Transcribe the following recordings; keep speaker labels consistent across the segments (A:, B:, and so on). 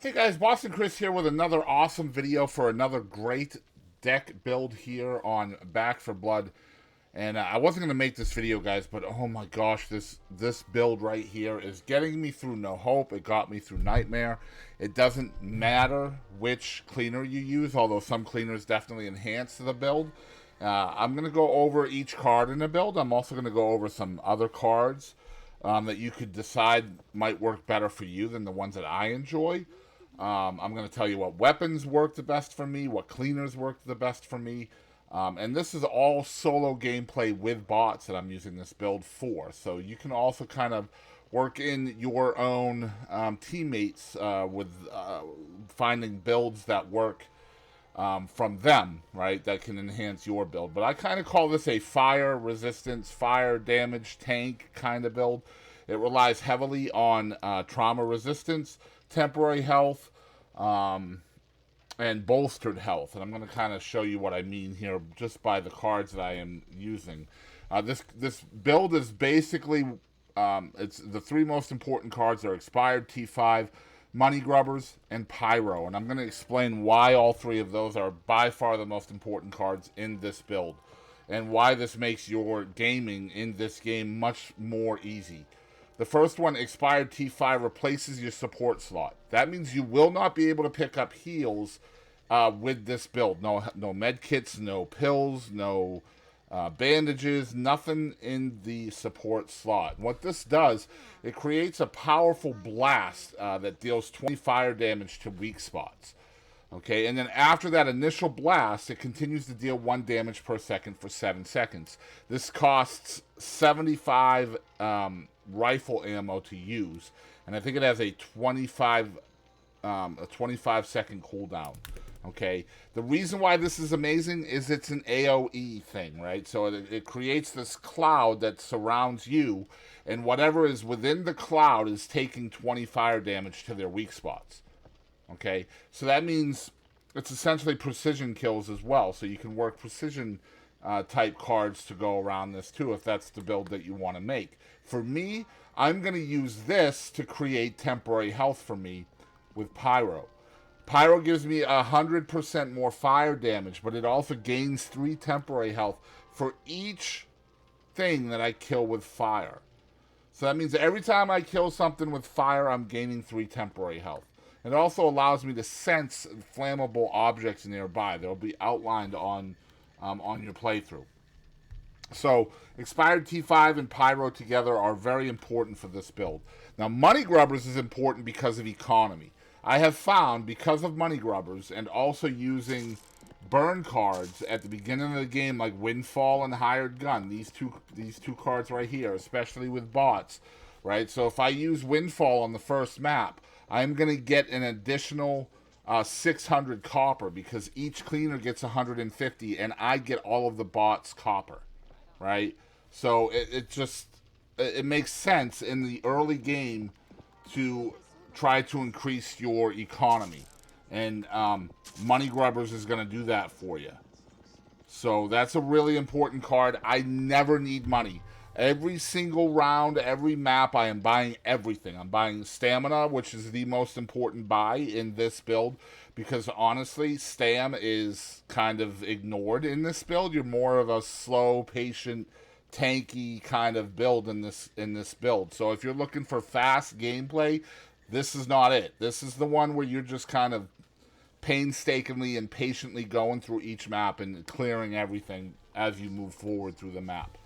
A: Hey guys, Boston Chris here with another awesome video for another great deck build here on Back for Blood. And I wasn't going to make this video, guys, but oh my gosh, this build right here is getting me through No Hope. It got me through Nightmare. It doesn't matter which cleaner you use, although some cleaners definitely enhance the build. I'm going to go over each card in the build. I'm also going to go over some other cards that you could decide might work better for you than the ones that I enjoy. I'm going to tell you what weapons work the best for me, what cleaners work the best for me. And this is all solo gameplay with bots that I'm using this build for. So you can also kind of work in your own teammates with finding builds that work from them, right? That can enhance your build. But I kind of call this a fire resistance, fire damage tank kind of build. It relies heavily on trauma resistance, temporary health, and bolstered health. And I'm going to kind of show you what I mean here just by the cards that I am using. This build is basically, it's the three most important cards are Expired, T5, Money Grubbers, and Pyro. And I'm going to explain why all three of those are by far the most important cards in this build, and why this makes your gaming in this game much more easy. The first one, Expired T5, replaces your support slot. That means you will not be able to pick up heals with this build. No med kits, no pills, no bandages, nothing in the support slot. What this does, it creates a powerful blast that deals 20 fire damage to weak spots. Okay, and then after that initial blast, it continues to deal 1 damage per second for 7 seconds. This costs 75 rifle ammo to use, and I think it has a 25 second cooldown. Okay, the reason why this is amazing is it's an AoE thing, right? So it creates this cloud that surrounds you, and whatever is within the cloud is taking 20 fire damage to their weak spots. Okay, so that means it's essentially precision kills as well. So you can work precision type cards to go around this too, if that's the build that you want to make. For me, I'm going to use this to create temporary health for me with Pyro. Pyro gives me 100% more fire damage, but it also gains 3 temporary health for each thing that I kill with fire. So that means every time I kill something with fire, I'm gaining 3 temporary health. It also allows me to sense flammable objects nearby. They'll be outlined on your playthrough. So, Expired T5 and Pyro together are very important for this build. Now, Money Grubbers is important because of economy. I have found, because of Money Grubbers, and also using burn cards at the beginning of the game, like Windfall and Hired Gun, these two cards right here, especially with bots, right? So if I use Windfall on the first map, I'm going to get an additional 600 copper, because each cleaner gets 150, and I get all of the bots' copper, right? So it makes sense in the early game to try to increase your economy. And Money Grubbers is going to do that for you. So that's a really important card. I never need money. Every single round, every map, I am buying everything. I'm buying stamina, which is the most important buy in this build, because honestly, stam is kind of ignored in this build. You're more of a slow, patient, tanky kind of build in this build. So if you're looking for fast gameplay, this is not it. This is the one where you're just kind of painstakingly and patiently going through each map and clearing everything as you move forward through the map.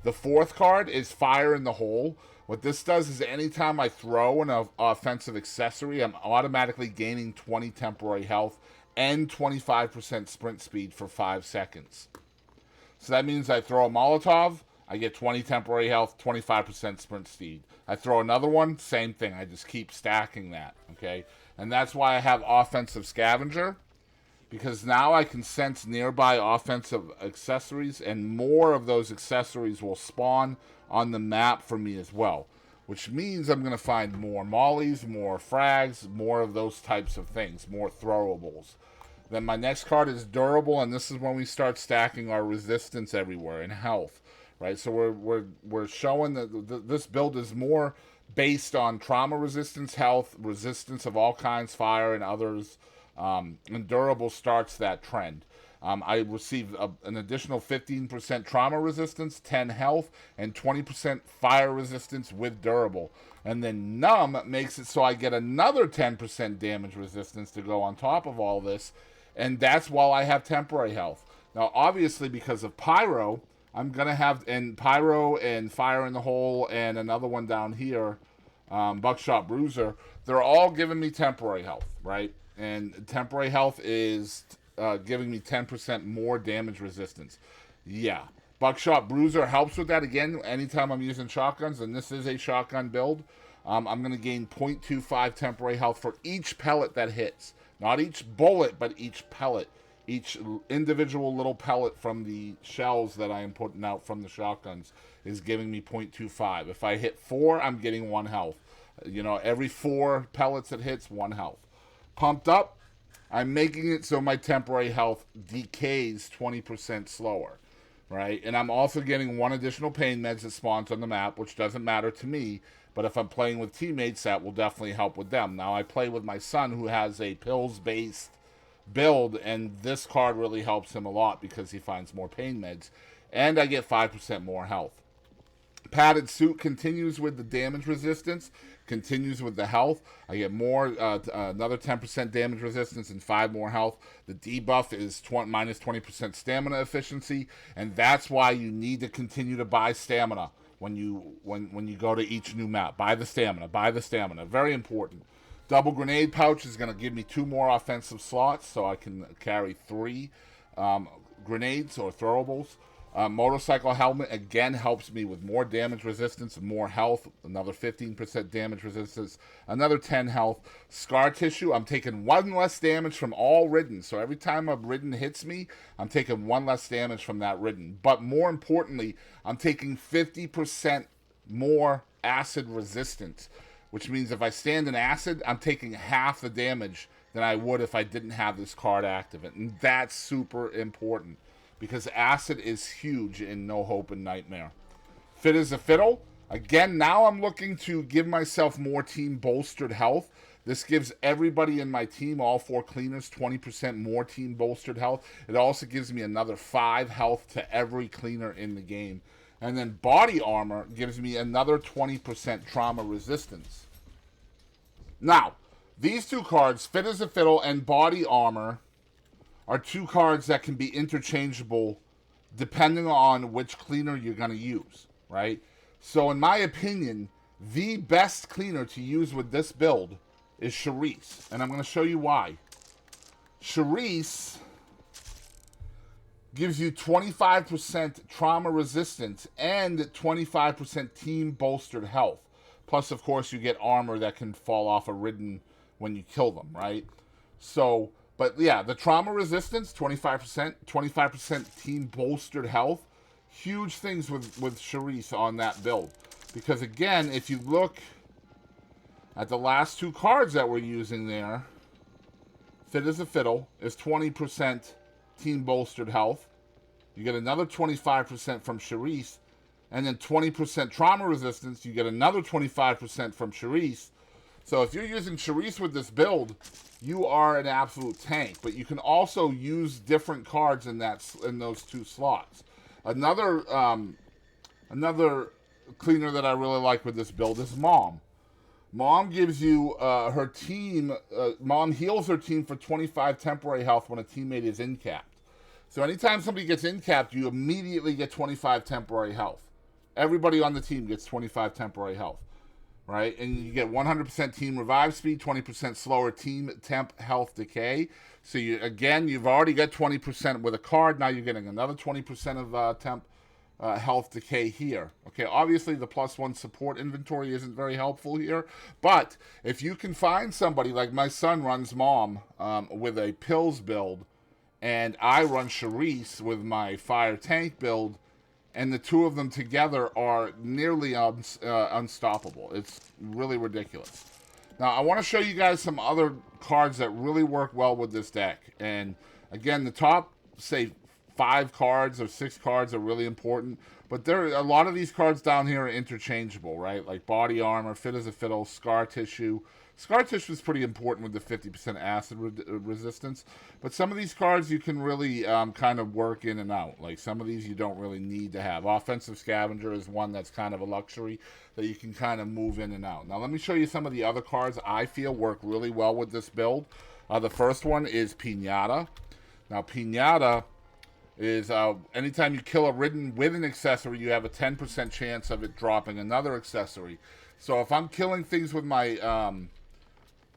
A: The fourth card is Fire in the Hole. What this does is anytime I throw an offensive accessory, I'm automatically gaining 20 temporary health and 25% sprint speed for 5 seconds. So that means I throw a Molotov, I get 20 temporary health, 25% sprint speed. I throw another one, same thing. I just keep stacking that, okay? And that's why I have Offensive Scavenger, because now I can sense nearby offensive accessories, and more of those accessories will spawn on the map for me as well, which means I'm going to find more mollies, more frags, more of those types of things, more throwables. Then my next card is Durable, and this is when we start stacking our resistance everywhere and health, right? So we're showing that this build is more based on trauma resistance, health, resistance of all kinds, fire, and others. And durable starts that trend. I received an additional 15% trauma resistance, 10 health, and 20% fire resistance with durable. And then numb makes it so I get another 10% damage resistance to go on top of all this. And that's while I have temporary health. Now, obviously, because of pyro, I'm going to have, and pyro and fire in the hole and another one down here, buckshot bruiser, they're all giving me temporary health, right? And temporary health is giving me 10% more damage resistance. Yeah. Buckshot Bruiser helps with that. Again, anytime I'm using shotguns, and this is a shotgun build, I'm going to gain 0.25 temporary health for each pellet that hits. Not each bullet, but each pellet. Each individual little pellet from the shells that I am putting out from the shotguns is giving me 0.25. If I hit 4, I'm getting 1 health. You know, every 4 pellets it hits, 1 health. Pumped up, I'm making it so my temporary health decays 20% slower, right? And I'm also getting 1 additional pain meds that spawns on the map, which doesn't matter to me, but if I'm playing with teammates, that will definitely help with them. Now, I play with my son who has a pills-based build, and this card really helps him a lot because he finds more pain meds, and I get 5% more health. Padded suit continues with the damage resistance, continues with the health. I get more, another 10% damage resistance and 5 more health. The debuff is minus 20% stamina efficiency, and that's why you need to continue to buy stamina when you go to each new map. Buy the stamina. Very important. Double grenade pouch is going to give me 2 more offensive slots, so I can carry 3 grenades or throwables. Motorcycle helmet, again, helps me with more damage resistance and more health. Another 15% damage resistance. Another 10 health. Scar tissue, I'm taking 1 less damage from all ridden. So every time a ridden hits me, I'm taking 1 less damage from that ridden. But more importantly, I'm taking 50% more acid resistance. Which means if I stand in acid, I'm taking half the damage than I would if I didn't have this card active. And that's super important, because acid is huge in No Hope and Nightmare. Fit as a fiddle. Again, now I'm looking to give myself more team bolstered health. This gives everybody in my team, all 4 cleaners, 20% more team bolstered health. It also gives me another 5 health to every cleaner in the game. And then body armor gives me another 20% trauma resistance. Now, these 2 cards, Fit as a Fiddle and Body Armor, are 2 cards that can be interchangeable depending on which cleaner you're going to use, right? So in my opinion, the best cleaner to use with this build is SHARICE, and I'm going to show you why. SHARICE gives you 25% trauma resistance and 25% team bolstered health. Plus, of course, you get armor that can fall off a ridden when you kill them, right? So, but yeah, the trauma resistance, 25% team bolstered health. Huge things with SHARICE on that build. Because again, if you look at the last 2 cards that we're using there, Fit as a Fiddle is 20% team bolstered health. You get another 25% from SHARICE, and then 20% trauma resistance. You get another 25% from SHARICE. So if you're using SHARICE with this build, you are an absolute tank. But you can also use different cards in those 2 slots. Another cleaner that I really like with this build is Mom. Mom gives you her team. Mom heals her team for 25 temporary health when a teammate is in-capped. So anytime somebody gets in-capped, you immediately get 25 temporary health. Everybody on the team gets 25 temporary health, right? And you get 100% team revive speed, 20% slower team temp health decay. So you've already got 20% with a card. Now you're getting another 20% of temp health decay here. Okay, obviously the +1 support inventory isn't very helpful here, but if you can find somebody, like my son runs Mom with a pills build, and I run SHARICE with my fire tank build, and the 2 of them together are nearly unstoppable. It's really ridiculous. Now, I want to show you guys some other cards that really work well with this deck. And again, the top, say, 5 cards or 6 cards are really important. But a lot of these cards down here are interchangeable, right? Like body armor, fit as a fiddle, scar tissue. Scar tissue is pretty important with the 50% acid resistance. But some of these cards you can really kind of work in and out. Like some of these you don't really need to have. Offensive Scavenger is one that's kind of a luxury that you can kind of move in and out. Now let me show you some of the other cards I feel work really well with this build. The first one is Pinata. Now Pinata is anytime you kill a ridden with an accessory, you have a 10% chance of it dropping another accessory. So if I'm killing things with my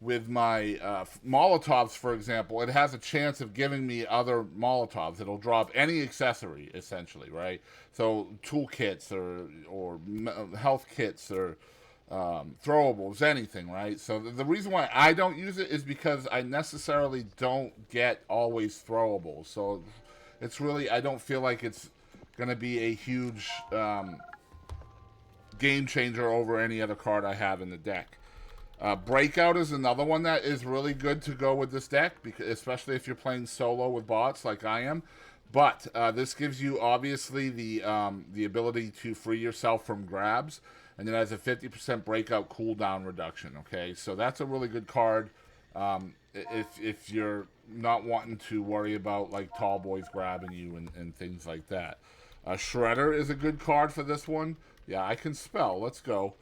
A: Molotovs, for example, it has a chance of giving me other Molotovs. It'll drop any accessory, essentially, right? So toolkits or health kits or throwables, anything, right? So the reason why I don't use it is because I necessarily don't get always throwables. So it's really, I don't feel like it's going to be a huge game changer over any other card I have in the deck. Breakout is another one that is really good to go with this deck, because, especially if you're playing solo with bots like I am. But this gives you, obviously, the ability to free yourself from grabs, and it has a 50% breakout cooldown reduction, okay? So that's a really good card if you're not wanting to worry about, like, tall boys grabbing you and things like that. Shredder is a good card for this one. Yeah, I can spell. Let's go.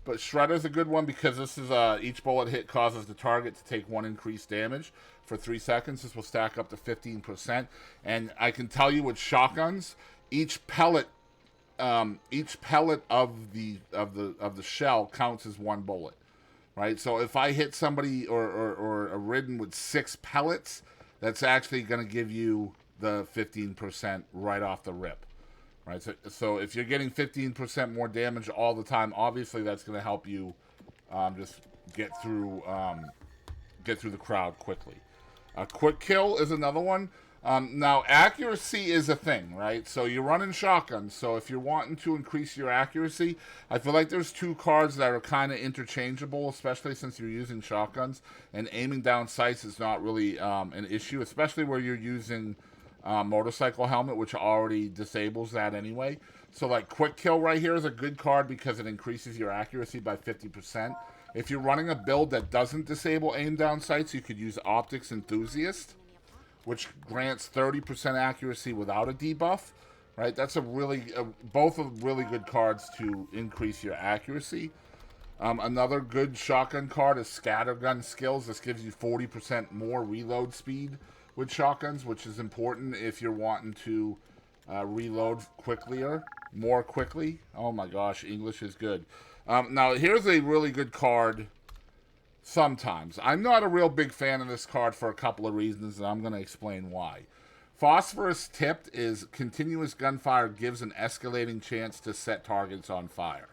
A: But Shredder's a good one because this is each bullet hit causes the target to take 1 increased damage for 3 seconds. This will stack up to 15%. And I can tell you with shotguns, each pellet of the shell counts as 1 bullet, right? So if I hit somebody or a ridden with 6 pellets, that's actually going to give you the 15% right off the rip. Right, so if you're getting 15% more damage all the time, obviously that's going to help you just get through the crowd quickly. Quick kill is another one. Now accuracy is a thing, right? So you're running shotguns. So if you're wanting to increase your accuracy, I feel like there's 2 cards that are kind of interchangeable, especially since you're using shotguns. And aiming down sights is not really an issue, especially where you're using motorcycle helmet, which already disables that anyway. So like quick kill right here is a good card because it increases your accuracy by 50%. If you're running a build that doesn't disable aim down sights, you could use Optics Enthusiast, which grants 30% accuracy without a debuff. Right, that's both are really good cards to increase your accuracy. Another good shotgun card is Scattergun Skills. This gives you 40% more reload speed with shotguns, which is important if you're wanting to reload more quickly. Oh my gosh, English is good. Now, here's a really good card sometimes. I'm not a real big fan of this card for a couple of reasons, and I'm going to explain why. Phosphorus Tipped is continuous gunfire gives an escalating chance to set targets on fire,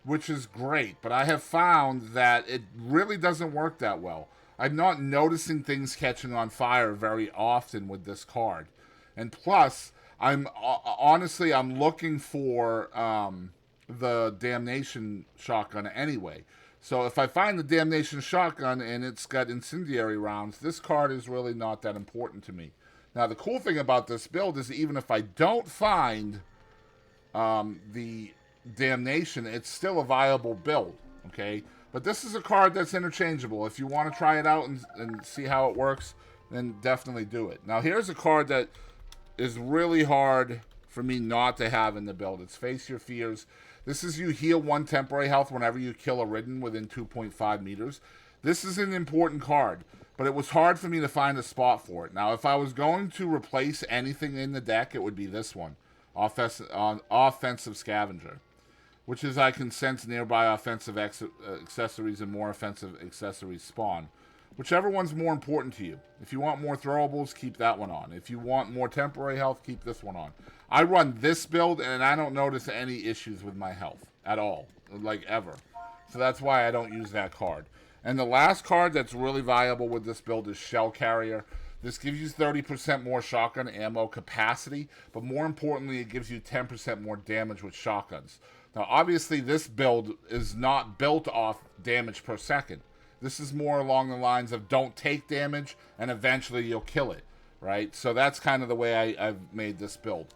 A: which is great, but I have found that it really doesn't work that well. I'm not noticing things catching on fire very often with this card. And plus, I'm looking for the Damnation Shotgun anyway. So if I find the Damnation Shotgun and it's got incendiary rounds, this card is really not that important to me. Now, the cool thing about this build is even if I don't find the Damnation, it's still a viable build, okay? But this is a card that's interchangeable. If you want to try it out and see how it works, then definitely do it. Now, here's a card that is really hard for me not to have in the build. It's Face Your Fears. This is you heal 1 temporary health whenever you kill a ridden within 2.5 meters. This is an important card, but it was hard for me to find a spot for it. Now, if I was going to replace anything in the deck, it would be this one, Offensive Scavenger, which is I can sense nearby offensive accessories and more offensive accessories spawn. Whichever one's more important to you. If you want more throwables, keep that one on. If you want more temporary health, keep this one on. I run this build, and I don't notice any issues with my health at all, like ever. So that's why I don't use that card. And the last card that's really viable with this build is Shell Carrier. This gives you 30% more shotgun ammo capacity, but more importantly, it gives you 10% more damage with shotguns. Now, obviously, this build is not built off damage per second. This is more along the lines of don't take damage, and eventually you'll kill it. right? So that's kind of the way I've made this build.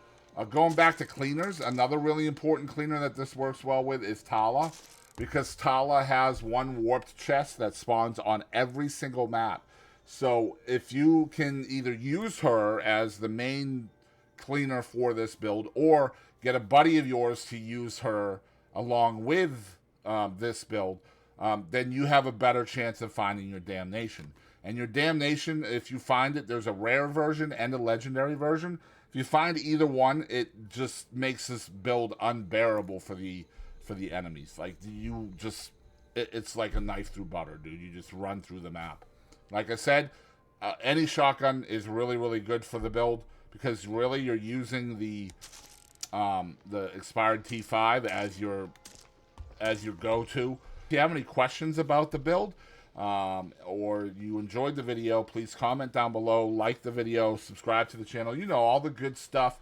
A: Going back to cleaners, another really important cleaner that this works well with is Tala, because Tala has one warped chest that spawns on every single map. So if you can either use her as the main cleaner for this build, or get a buddy of yours to use her along with this build, then you have a better chance of finding your damnation. And your damnation, if you find it, there's a rare version and a legendary version. If you find either one, it just makes this build unbearable for the enemies. Like, you just, it's like a knife through butter, dude. You just run through the map. Like I said, any shotgun is really, really good for the build, because really you're using the expired T5 as your go-to. If you have any questions about the build, or you enjoyed the video, please comment down below, like the video, subscribe to the channel. You know, all the good stuff.